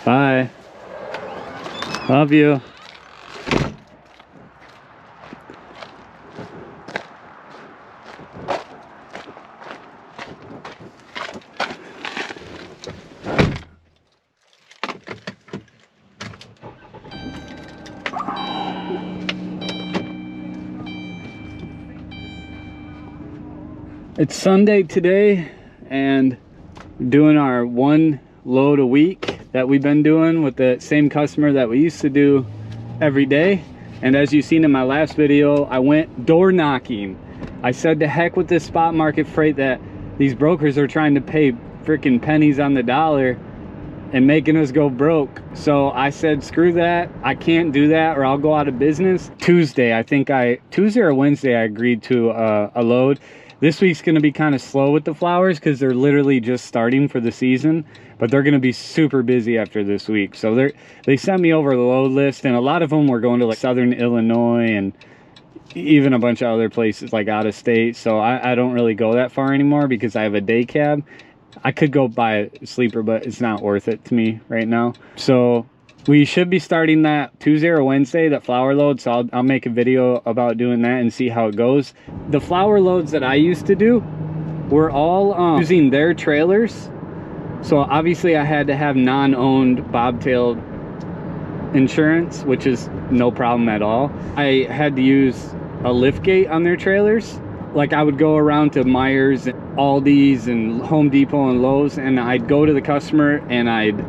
Bye. Love you. It's Sunday today, and doing our one load a week that we've been doing with the same customer that we used to do every day. And as you've seen in my last video, I went door knocking. I said to heck with this spot market freight that these brokers are trying to pay freaking pennies on the dollar and making us go broke. So I said, screw that. I can't do that or I'll go out of business. Tuesday or Wednesday, I agreed to a load. This week's gonna be kind of slow with the flowers because they're literally just starting for the season, but they're gonna be super busy after this week. So they sent me over the load list, and a lot of them were going to like Southern Illinois and even a bunch of other places like out of state. So I don't really go that far anymore because I have a day cab. I could go buy a sleeper, but it's not worth it to me right now. So we should be starting that Tuesday or Wednesday, that flower load. So I'll make a video about doing that and see how it goes. The flower loads that I used to do were all using their trailers. So obviously I had to have non-owned bobtail insurance, which is no problem at all. I had to use a lift gate on their trailers. Like I would go around to Myers, Aldi's, and Home Depot and Lowe's, and I'd go to the customer and I'd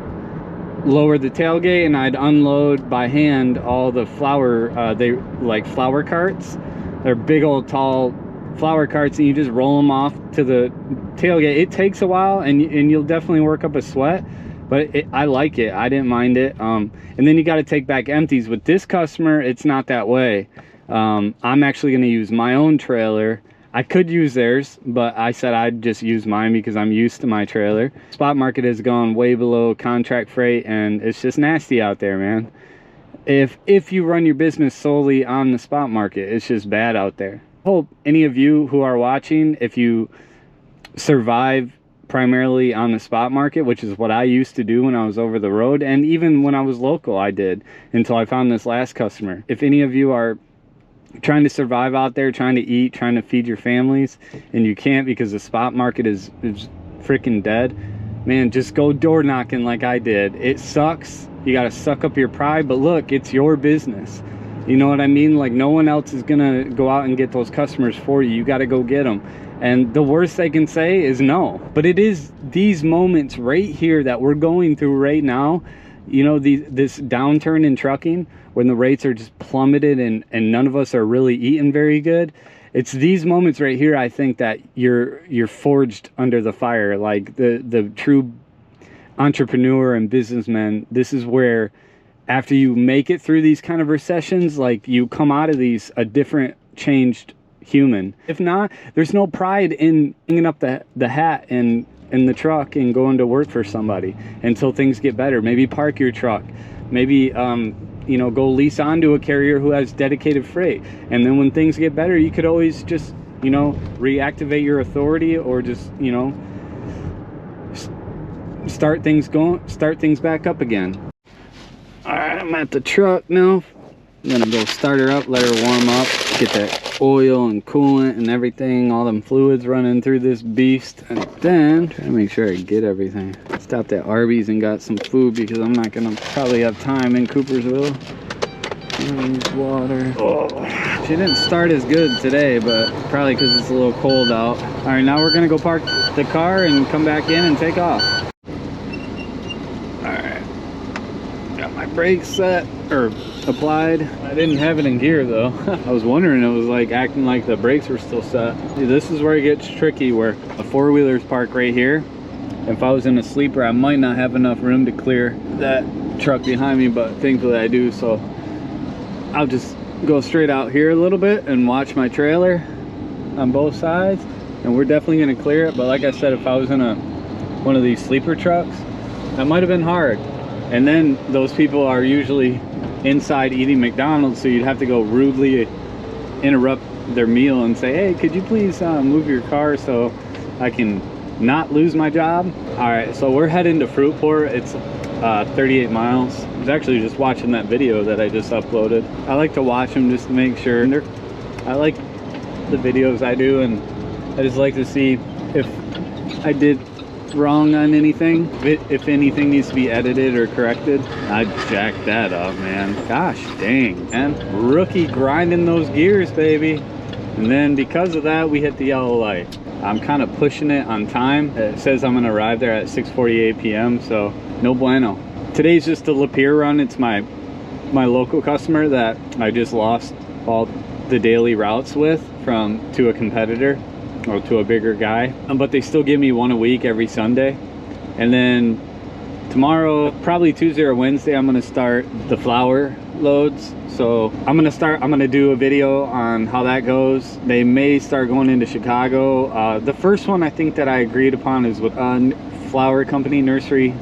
lower the tailgate and I'd unload by hand all the flower, they like flower carts. They're big old tall flower carts, and you just roll them off to the tailgate. It takes a while, and you'll definitely work up a sweat, but I like it. I didn't mind it. And then you got to take back empties. With this customer, it's not that way. I'm actually going to use my own trailer. I could use theirs, but I said I'd just use mine because I'm used to my trailer. Spot market has gone way below contract freight, and it's just nasty out there, man. If you run your business solely on the spot market, it's just bad out there. I hope any of you who are watching, if you survive primarily on the spot market, which is what I used to do when I was over the road, and even when I was local I did, until I found this last customer. If any of you are trying to survive out there, trying to eat, trying to feed your families, and you can't because the spot market is freaking dead, man, just go door knocking like I did. It sucks. You got to suck up your pride, but look, it's your business. You know what I mean? Like, no one else is gonna go out and get those customers for you. You got to go get them, and the worst they can say is no. But it is these moments right here that we're going through right now, you know, this downturn in trucking, when the rates are just plummeted and none of us are really eating very good. It's these moments right here, I think, that you're forged under the fire. Like the true entrepreneur and businessman, this is where after you make it through these kind of recessions, like, you come out of these a different, changed human. If not, there's no pride in hanging up the hat in the truck and going to work for somebody until things get better. Maybe park your truck, maybe you know, go lease onto a carrier who has dedicated freight, and then when things get better, you could always just, you know, reactivate your authority, or just, you know, start things back up again. All right, I'm at the truck now. I'm gonna go start her up, let her warm up, get that oil and coolant and everything, all them fluids running through this beast, and then try to make sure I get everything. Stopped at Arby's and got some food because I'm not gonna probably have time in Coopersville. Water. Oh, she didn't start as good today, but probably because it's a little cold out. All right, now we're gonna go park the car and come back in and take off. Got my brakes set or applied. I didn't have it in gear though. I was wondering, it was like acting like the brakes were still set. See, this is where it gets tricky, where a four-wheeler's parked right here. If I was in a sleeper, I might not have enough room to clear that truck behind me, but thankfully I do. So I'll just go straight out here a little bit and watch my trailer on both sides, and we're definitely going to clear it. But like I said, if I was in one of these sleeper trucks, that might have been hard. And then those people are usually inside eating McDonald's, so you'd have to go rudely interrupt their meal and say, hey, could you please move your car so I can not lose my job? All right, so we're heading to Fruitport. It's 38 miles. I was actually just watching that video that I just uploaded. I like to watch them just to make sure. I like the videos I do, and I just like to see if I did wrong on anything, if anything needs to be edited or corrected. I jacked that up, man. Gosh dang, man. Rookie grinding those gears, baby. And then because of that, we hit the yellow light. I'm kind of pushing it on time. It says I'm gonna arrive there at 6:48 p.m. so no bueno. Today's just a Lapeer run. It's my local customer that I just lost all the daily routes with to a competitor or to a bigger guy, but they still give me one a week every Sunday. And then tomorrow, probably Tuesday or Wednesday, I'm gonna start the flower loads. So I'm gonna do a video on how that goes. They may start going into Chicago. The first one I think that I agreed upon is with a flower company, nursery,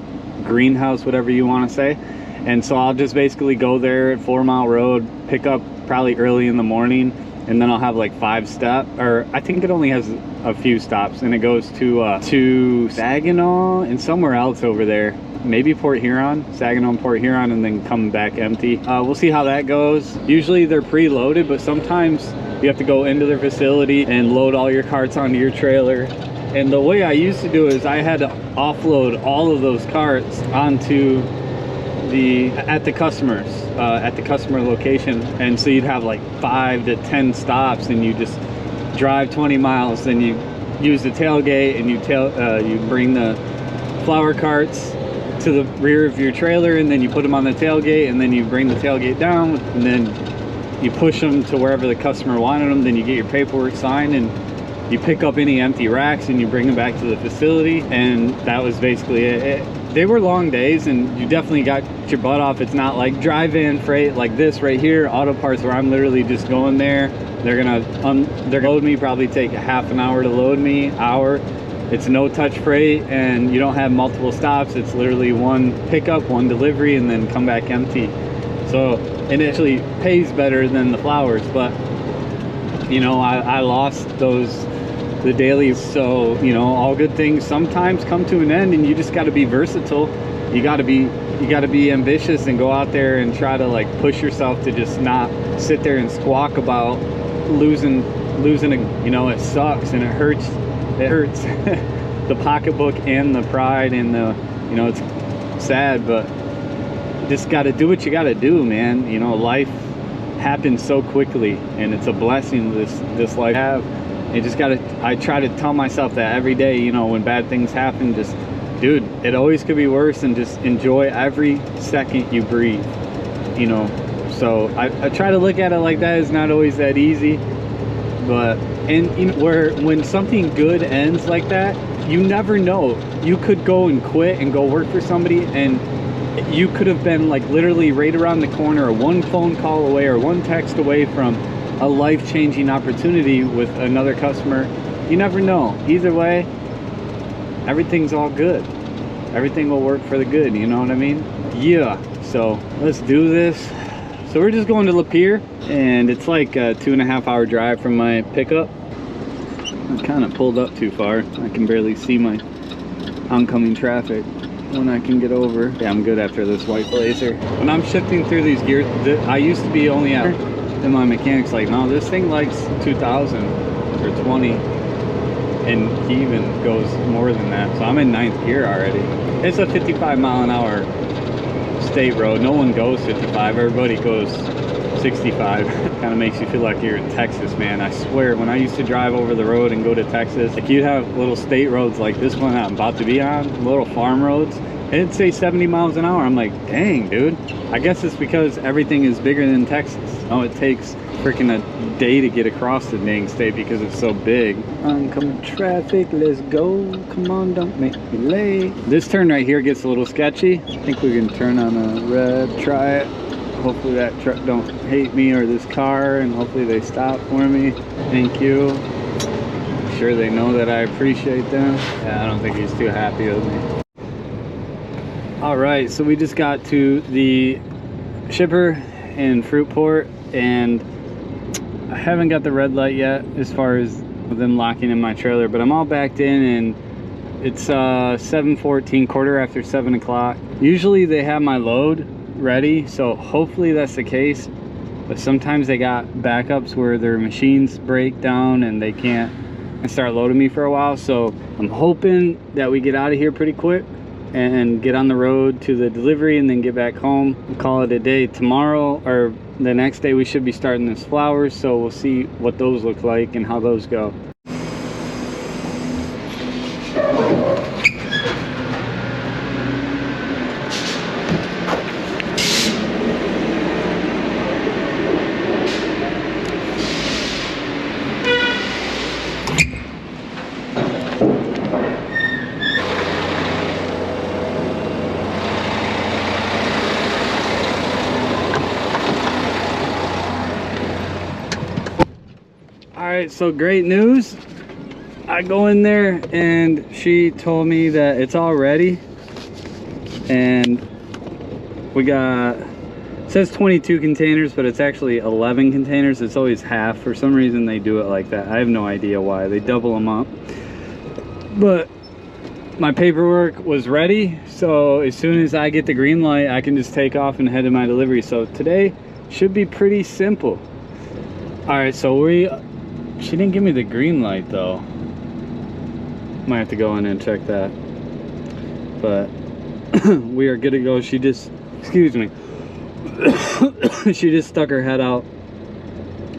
greenhouse, whatever you want to say. And so I'll just basically go there at 4 Mile Road, pick up probably early in the morning, and then I'll have like 5 stop, or I think it only has a few stops, and it goes to Saginaw and somewhere else over there, maybe Port Huron, Saginaw and Port Huron, and then come back empty. We'll see how that goes. Usually they're pre-loaded, but sometimes you have to go into their facility and load all your carts onto your trailer. And the way I used to do is I had to offload all of those carts onto at the customer location, and so you'd have like 5 to 10 stops, and you just drive 20 miles, then you use the tailgate, and you bring the flower carts to the rear of your trailer, and then you put them on the tailgate, and then you bring the tailgate down, and then you push them to wherever the customer wanted them. Then you get your paperwork signed, and you pick up any empty racks, and you bring them back to the facility. And that was basically it. They were long days, and you definitely got your butt off. It's not like drive-in freight like this right here, auto parts, where I'm literally just going there. They're gonna load me, probably take a half an hour to load me, hour. It's no touch freight, and you don't have multiple stops. It's literally one pickup, one delivery, and then come back empty. So it actually pays better than the flowers, but you know, I lost the dailies. So, you know, all good things sometimes come to an end, and you just got to be versatile. You got to be ambitious and go out there and try to like push yourself to just not sit there and squawk about losing a, you know, it sucks and it hurts the pocketbook and the pride, and the, you know, it's sad, but just got to do what you got to do, man. You know, life happens so quickly, and it's a blessing this life have. You just gotta, I try to tell myself that every day, you know, when bad things happen, just, dude, it always could be worse, and just enjoy every second you breathe, you know. So I try to look at it like that. It's not always that easy, but, and you know, when something good ends like that, you never know. You could go and quit and go work for somebody, and you could have been like literally right around the corner, or one phone call away, or one text away from a life-changing opportunity with another customer. You never know. Either way, everything's all good. Everything will work for the good, you know what I mean? Yeah, so let's do this. So we're just going to Lapeer, and it's like a 2.5 hour drive from my pickup. I kind of pulled up too far. I can barely see my oncoming traffic when I can get over. Yeah, I'm good after this white Blazer. When I'm shifting through these gears, I used to be only at, and my mechanic's like, no, this thing likes 2,000 or 20, and he even goes more than that. So I'm in 9th gear already. It's a 55 mile an hour state road. No one goes 55, everybody goes 65. Kind of makes you feel like you're in Texas, man. I swear, when I used to drive over the road and go to Texas, like, you'd have little state roads like this one I'm about to be on, little farm roads, and it'd say 70 miles an hour. I'm like, dang, dude. I guess it's because everything is bigger than Texas. Oh, it takes freaking a day to get across the dang state because it's so big. Oncoming traffic, let's go. Come on, don't make me late. This turn right here gets a little sketchy. I think we can turn on a red, try it. Hopefully that truck don't hate me, or this car, and hopefully they stop for me. Thank you. I'm sure they know that I appreciate them. Yeah, I don't think he's too happy with me. All right, so we just got to the shipper in Fruitport, and I haven't got the red light yet as far as them locking in my trailer, but I'm all backed in, and It's 7:14, quarter after 7 o'clock. Usually they have my load ready, so hopefully that's the case. But sometimes they got backups where their machines break down and they can't start loading me for a while. So I'm hoping that we get out of here pretty quick and get on the road to the delivery and then get back home and call it a day. Tomorrow or the next day we should be starting this flowers, so we'll see what those look like and how those go. Alright, so great news. I go in there and she told me that it's all ready. And we got, it says 22 containers, but it's actually 11 containers. It's always half. For some reason they do it like that. I have no idea why. They double them up. But my paperwork was ready. So as soon as I get the green light, I can just take off and head to my delivery. So today should be pretty simple. Alright, so she didn't give me the green light though. Might have to go in and check that. But we are good to go. She just, excuse me. She just stuck her head out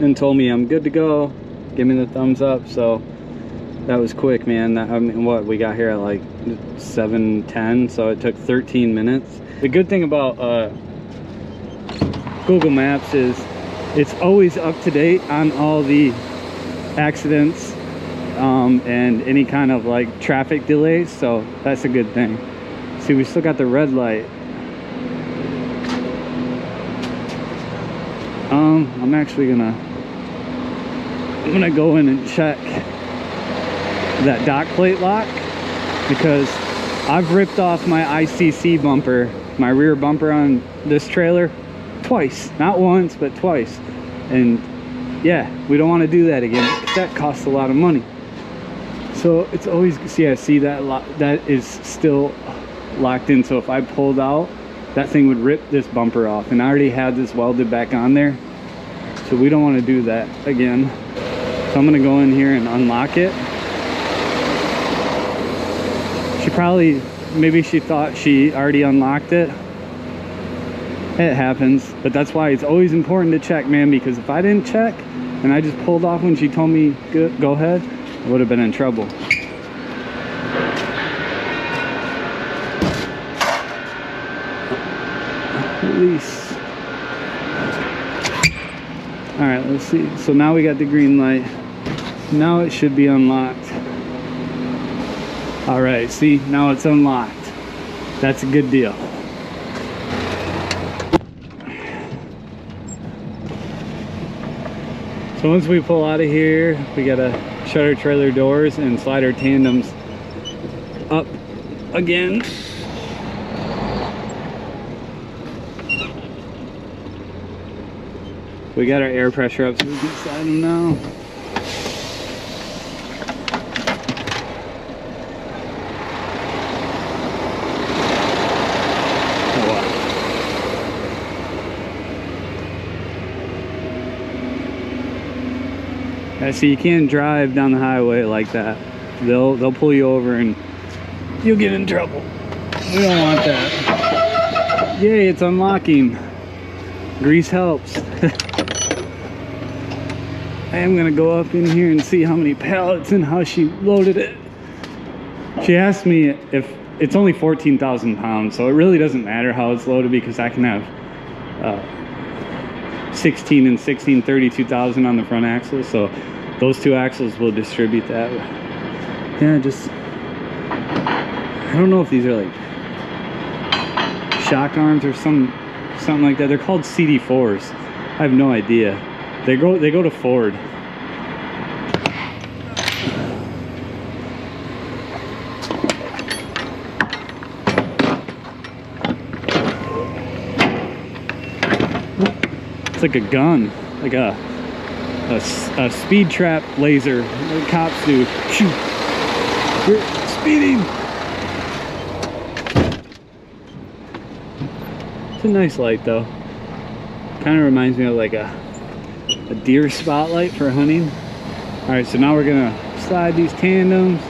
and told me I'm good to go. Give me the thumbs up. So that was quick, man. I mean, what, we got here at like 7:10, so it took 13 minutes. The good thing about Google Maps is it's always up to date on all the accidents and any kind of like traffic delays, so that's a good thing. See, we still got the red light. I'm actually gonna go in and check that dock plate lock, because I've ripped off my ICC bumper, my rear bumper on this trailer twice, not once but twice. And yeah, we don't want to do that again, because that costs a lot of money. So it's always, see that that is still locked in. So if I pulled out, that thing would rip this bumper off, and I already had this welded back on there, so we don't want to do that again. So I'm gonna go in here and unlock it. She probably, maybe she thought she already unlocked it. It happens, but that's why it's always important to check, man, because if I didn't check and I just pulled off when she told me go ahead, I would have been in trouble. Release. All right, let's see. So now we got the green light. Now it should be unlocked. All right, see, now it's unlocked. That's a good deal. So once we pull out of here, we gotta shut our trailer doors and slide our tandems up again. We got our air pressure up so we can slide them now. See, you can't drive down the highway like that. They'll pull you over and you'll get in trouble. We don't want that. Yay, it's unlocking. Grease helps. I am gonna go up in here and see how many pallets and how she loaded it. She asked me if it's only 14,000 pounds, so it really doesn't matter how it's loaded, because I can have 16 and 16, 32,000 on the front axle, so those two axles will distribute that. Yeah, just, I don't know if these are like shock arms or something like that. They're called CD4s. I have no idea. They go to Ford. It's like a gun, like a speed trap laser. The cops do. Shoot. Speeding! It's a nice light though. Kind of reminds me of like a deer spotlight for hunting. All right, so now we're gonna slide these tandems.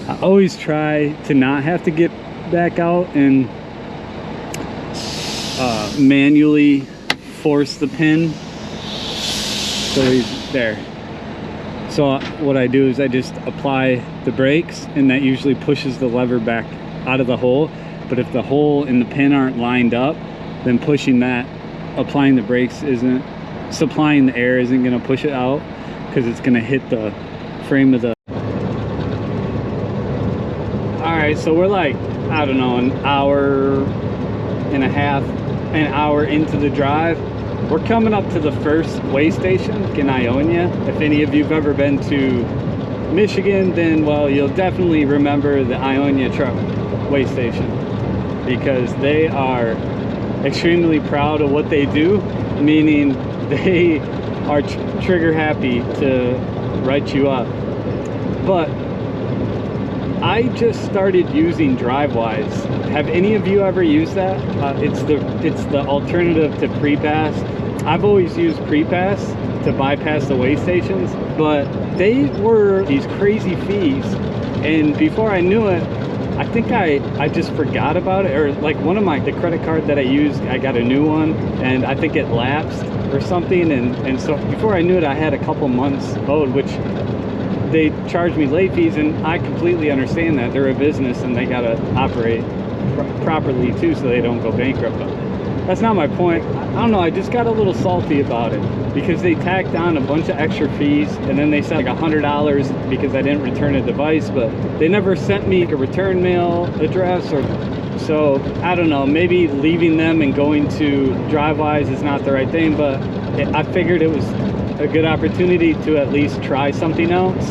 I always try to not have to get back out and manually force the pin. So he's there. So what I do is I just apply the brakes, and that usually pushes the lever back out of the hole. But if the hole and the pin aren't lined up, then pushing that, applying the brakes isn't, supplying the air isn't going to push it out, because it's going to hit the frame of the... Alright, so we're like, I don't know, an hour and a half, an hour into the drive. We're coming up to the first weigh station in Ionia. If any of you've ever been to Michigan, then, well, you'll definitely remember the Ionia truck weigh station, because they are extremely proud of what they do, meaning they are trigger happy to write you up. But I just started using DriveWise. Have any of you ever used that? It's the alternative to pre-pass. I've always used pre-pass to bypass the weigh stations, but they were these crazy fees, and before I knew it, I think I just forgot about it. Or like the credit card that I used, I got a new one, and I think it lapsed or something, and so before I knew it, I had a couple months owed, which they charged me late fees, and I completely understand that. They're a business and they gotta operate properly too, so they don't go bankrupt. But that's not my point. I don't know, I just got a little salty about it, because they tacked on a bunch of extra fees, and then they said like $100 because I didn't return a device, but they never sent me a return mail address. Or so I don't know, maybe leaving them and going to DriveWise is not the right thing, but I figured it was a good opportunity to at least try something else.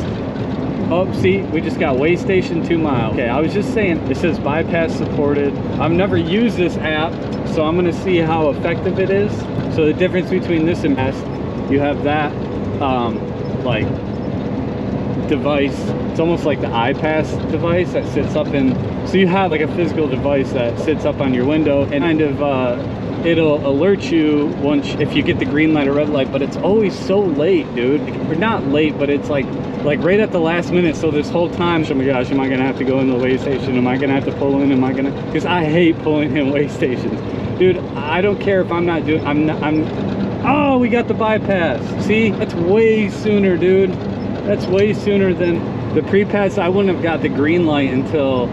Oh, see, we just got weigh station 2 miles. Okay, I was just saying, it says bypass supported. I've never used this app, so I'm gonna see how effective it is. So the difference between this and pass, you have that like device. It's almost like the iPass device that sits up in, so you have like a physical device that sits up on your window, and kind of it'll alert you if you get the green light or red light, but it's always so late, dude. Or not late, but it's like right at the last minute. So this whole time, oh my gosh, am I gonna have to go in the weigh station? Am I gonna have to pull in? Because I hate pulling in weigh stations, dude. I don't care if I'm not doing, oh, we got the bypass. See, that's way sooner, dude. That's way sooner than the pre-pass. I wouldn't have got the green light until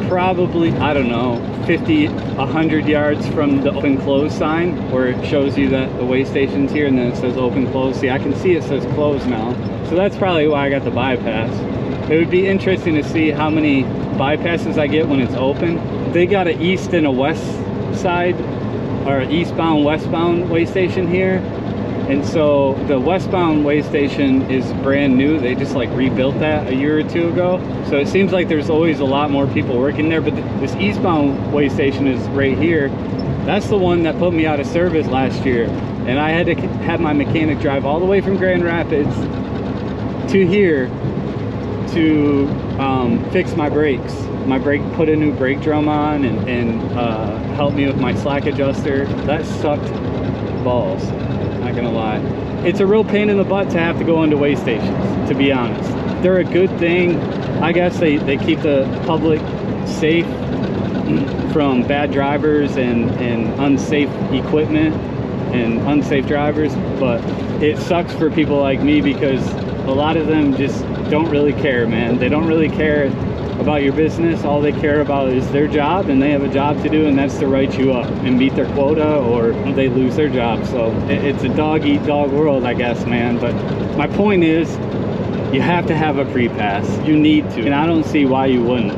probably, I don't know, 50, 100 yards from the open close sign, where it shows you that the weigh station's here, and then it says open close. See, I can see it says close now, so that's probably why I got the bypass. It would be interesting to see how many bypasses I get when it's open. They got an east and a west side, or eastbound westbound weigh station here, and so the westbound weigh station is brand new. They just like rebuilt that a year or two ago, so it seems like there's always a lot more people working there. But this eastbound weigh station is right here. That's the one that put me out of service last year, and I had to have my mechanic drive all the way from Grand Rapids to here to fix my brakes. Put a new brake drum on, and help me with my slack adjuster. That sucked balls, not gonna lie. It's a real pain in the butt to have to go into weigh stations, to be honest. They're a good thing, I guess. They keep the public safe from bad drivers and unsafe equipment and unsafe drivers, but it sucks for people like me, because a lot of them just don't really care, man. They don't really care about your business. All they care about is their job, and they have a job to do, and that's to write you up and meet their quota, or they lose their job. So it's a dog-eat-dog world, I guess, man. But my point is, you have to have a pre-pass. You need to, and I don't see why you wouldn't.